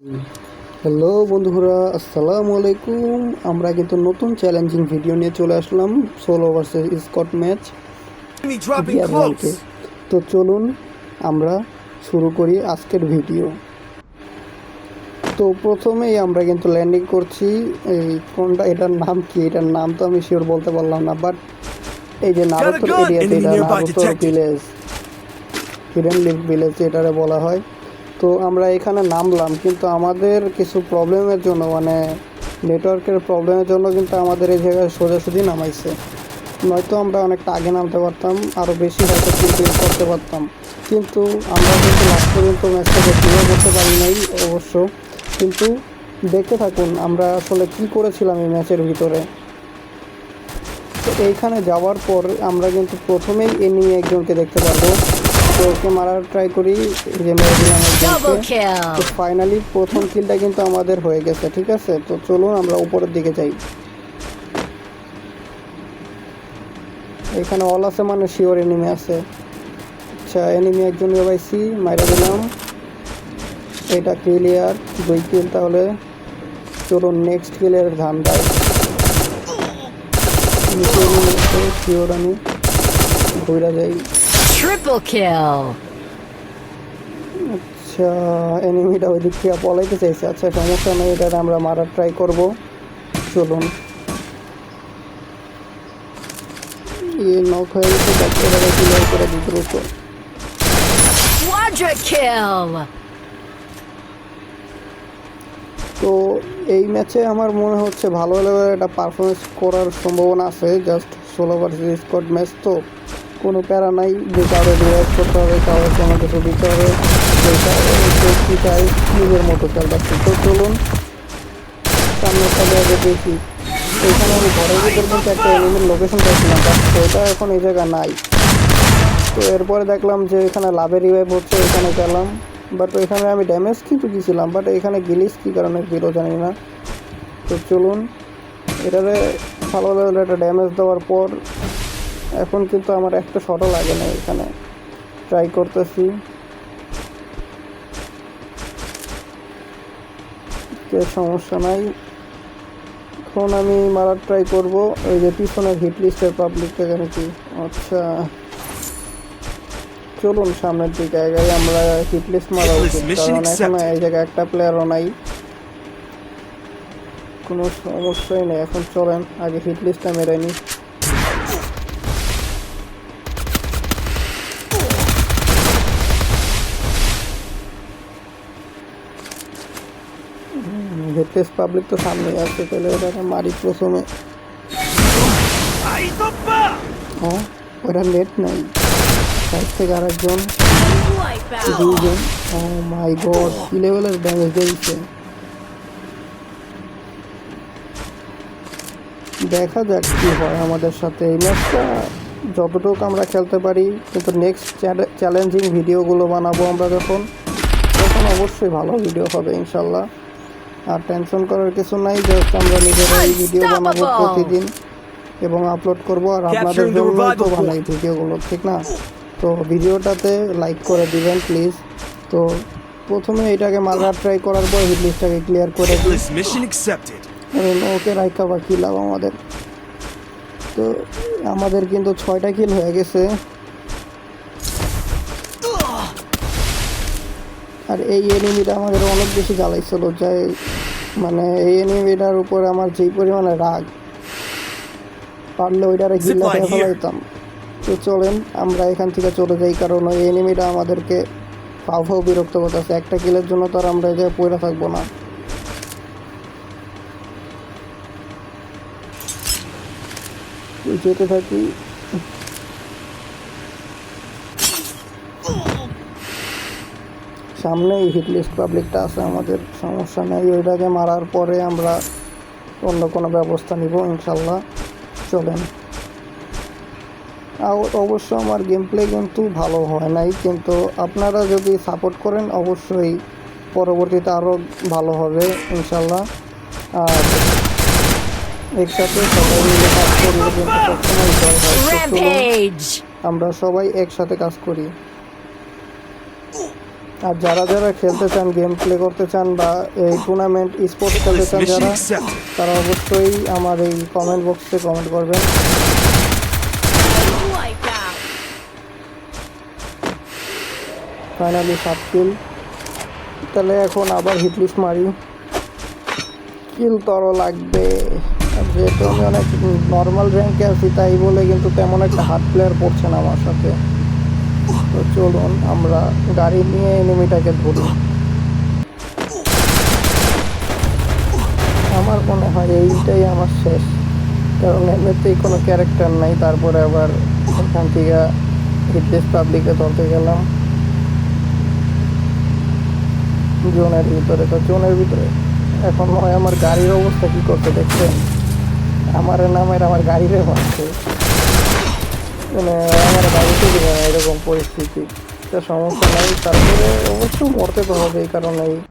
Hello বন্ধুরা, আসসালামু আলাইকুম। আমরা কিন্তু নতুন চ্যালেঞ্জিং ভিডিও নিয়ে চলে আসলাম, সোলো ভার্সেস স্কট ম্যাচ বিয়ার র্যাঙ্কে। তো চলুন আমরা শুরু করি আজকের ভিডিও। তো প্রথমেই আমরা কিন্তু ল্যান্ডিং করছি। এই কোনটা, এটার নাম কি, এটার নাম তো আমি শিওর বলতে পারলাম না, বাট এই যে নারুতোর এরিয়াতে, এটা নারুতোর ভিলেজ, হিডেন লিভ ভিলেজ এটারে বলা হয়। তো আমরা এখানে নামলাম, কিন্তু আমাদের কিছু প্রবলেমের জন্য, মানে নেটওয়ার্কের প্রবলেমের জন্য কিন্তু আমাদের এই জায়গায় সোজাসুজি নামাইছে। নয়তো আমরা অনেকটা আগে নামতে পারতাম, আরও বেশি হয়তো কিল করতে পারতাম, কিন্তু আমরা কিন্তু লাস্ট পর্যন্ত ম্যাচটাকে ক্লিয়ার করতে পারি নাই অবশ্য। কিন্তু দেখতে থাকুন আমরা আসলে কি করেছিলাম এই ম্যাচের ভিতরে। তো এইখানে যাওয়ার পর আমরা কিন্তু প্রথমেই এনিমি একজনকে দেখতে পারবো। তো ওকে মারার ট্রাই করি, যে মেরে দিলাম একজনকে। তো ফাইনালি প্রথম কিলটা কিন্তু আমাদের হয়ে গেছে, ঠিক আছে। তো চলুন আমরা উপরের দিকে যাই। এখানে অল আছে, মানে শিওর এনিমি আছে। আচ্ছা, এনিমি একজন পাইছি, মাইরা দিলাম। এটা ক্লিয়ার, 2 কিল। তাহলে চলুন নেক্সট কিলের ধান দেয়। শিওর আমি ঘুরা যাই। Triple kill. আচ্ছা, এনিমিটা ওই দিক থেকে পলাইতে চাইছে। আচ্ছা, সমস্যা নেই, এটা আমরা মারার ট্রাই করব। চলুন, নক হয়ে গেছে, এটাকে ক্লিয়ার করে দিই দ্রুত। Quadra kill. তো এই ম্যাচে আমার মনে হচ্ছে ভালো লেভেলের একটা পারফরমেন্স করার সম্ভাবনা আছে। Just solo versus squad match, তো কোনো প্যারা নাই যে কারো রিয়াজ করতে হবে, কারো কোনো কিছু দিতে হবে, কি চাই নিজের মতো চালাচ্ছি। তো চলুন সামনের সাথে আগে দেখি। এখানে আমি ঘরের ভিতর কিন্তু একটা এনিমির লোকেশন পাইছিলাম, বাট ওইটা এখন এই জায়গা নাই। তো এরপরে দেখলাম যে এখানে লাভের রিভাইভ হচ্ছে, এখানে গেলাম, বাট এখানে আমি ড্যামেজ কিন্তু দিয়েছিলাম, বাট এখানে গিলিস কী কারণে বেরো জানি না। তো চলুন, এটারে ভালো লেভেলের একটা ড্যামেজ দেওয়ার পর এখন কিন্তু আমার একটা শটও লাগে না। এখানে ট্রাই করতেছি, সমস্যা নাই। এখন আমি মারার ট্রাই করব। ওই যে পিছনের হিট লিস্টের পাবলিকটা জানি কি। আচ্ছা, চলুন সামনের দিকে জায়গায় আমরা হিট লিস্ট মারা উচিত, কারণ এখন এই জায়গায় একটা প্লেয়ারও নাই। কোনো সমস্যাই নেই, এখন চলেন আগে হিট লিস্টটা মেরে নিই। হিট লিস্ট পাবলিক তো সামনেই আছে, তাহলে এটা মারি প্রথমে। হ্যাঁ, ওটা নেট নাই, সাইড থেকে আরেকজন, দুইজন। ও মাই গড, কি লেভেলের ড্যামেজ দিয়েছে। দেখা যাক কি হয় আমাদের সাথে। এই ম্যাচটা যতটুকু আমরা খেলতে পারি, কিন্তু নেক্সট চ্যালেঞ্জিং ভিডিওগুলো বানাবো আমরা যখন, তখন অবশ্যই ভালো ভিডিও হবে ইনশাল্লাহ। আর টেনশন করার কিছু নাই, জাস্ট আমরা নিজেরাই ভিডিও বানাবো প্রতিদিন এবং আপলোড করব, আর আপনাদের জন্যই তো বানাই ভিডিওগুলো, ঠিক না? তো ভিডিওটাতে লাইক করে দিবেন প্লিজ। তো প্রথমে এটাকে মারার ট্রাই করার পর হিট লিস্টটাকে ক্লিয়ার করে দিই, কারণ ওকে রাইকা বা কিল আমাদের। তো আমাদের কিন্তু 6টা কিল হয়ে গেছে। আর এই এনিমিটা আমাদের অনেক বেশি জ্বালাইছিল, যাই মানে এই এনিমিটার উপর আমার যেই পরিমাণে রাগ, পারলে ওইটারে গিল্লা দিয়ে ফেলাইতাম। তো চলেন আমরা এখান থেকে চলে যাই, কারণ ওই এনিমিটা আমাদেরকে ফাও বিরক্ত করতেছে। একটা কিলের জন্য তো আর আমরা এই জায়গায় পড়ে থাকবো না। যেতে থাকি, সামনেই হিট লিস্ট পাবলিকটা আছে আমাদের, সমস্যা নেই। ওইটাকে মারার পরে আমরা অন্য কোনো ব্যবস্থা নিব ইনশাল্লাহ। চলেন। অবশ্য আমার গেম প্লে কিন্তু ভালো হয় নাই, কিন্তু আপনারা যদি সাপোর্ট করেন অবশ্যই পরবর্তীতে আরও ভালো হবে ইনশাল্লাহ। আর একসাথে সবাই মিলে কাজ করলে কিন্তু সবসময় জয় হয়। আমরা সবাই একসাথে কাজ করি। আর যারা যারা খেলতে চান, গেম প্লে করতে চান বা এই টুর্নামেন্ট স্পোর্টস খেলতে চান Mission যারা, accepted. তারা অবশ্যই আমার এই কমেন্ট বক্সে কমেন্ট করবেন। ফাইনালি 7 কিল। তাহলে এখন আবার হিটলিস্ট মারি, কিল তরো লাগবে। আর যেহেতু আমি অনেক নর্মাল র্যাঙ্কে আছি তাই বলে কিন্তু তেমন একটা হার্ড প্লেয়ার পড়ছে না আমার সাথে। তো চলুন আমরা গাড়ি নিয়ে এনিমিটাকে ধরি। আমার মনে হয় এইটাই আমার শেষ, কারণ এমনিতেই কোনো ক্যারেক্টার নাই। তারপরে আবার এখান থেকে হিটলিস্ট পাবলিকে ধরতে গেলাম জোনের ভিতরে। তো জোনের ভিতরে এখন হয় আমার গাড়ির অবস্থা কী করতে দেখছেন, আমার নামের আমার গাড়িরে মারছে, মানে আমার গাড়িতে দিবে না এরকম পরিস্থিতি। তো সমস্যা নাই, তারপরে অবশ্য মরতে তো হবে এই কারণেই।